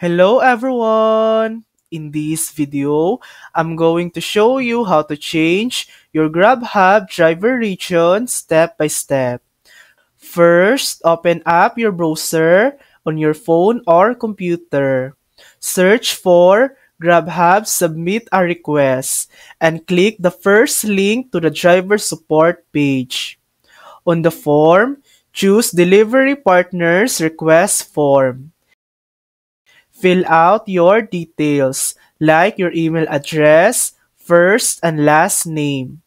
Hello everyone! In this video, I'm going to show you how to change your GrabHub driver region step by step. First, open up your browser on your phone or computer. Search for GrabHub Submit a Request and click the first link to the driver support page. On the form, choose Delivery Partners Request Form. Fill out your details, like your email address, first and last name.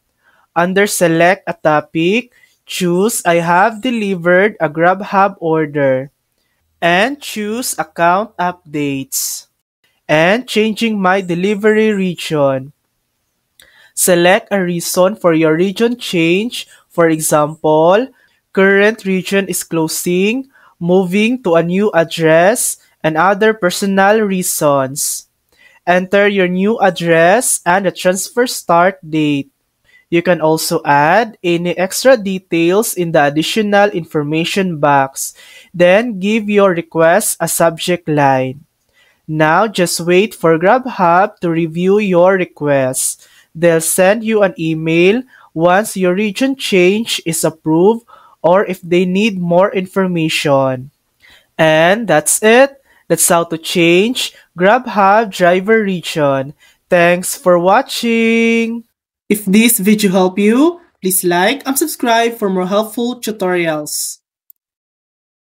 Under Select a topic, choose I have delivered a GrabHub order and choose Account Updates and changing my delivery region. Select a reason for your region change. For example, current region is closing, moving to a new address, and other personal reasons. Enter your new address and the transfer start date. You can also add any extra details in the additional information box. Then give your request a subject line. Now just wait for GrabHub to review your request. They'll send you an email once your region change is approved or if they need more information. And that's it. That's how to change GrabHub driver region. Thanks for watching. If this video helped you, please like and subscribe for more helpful tutorials.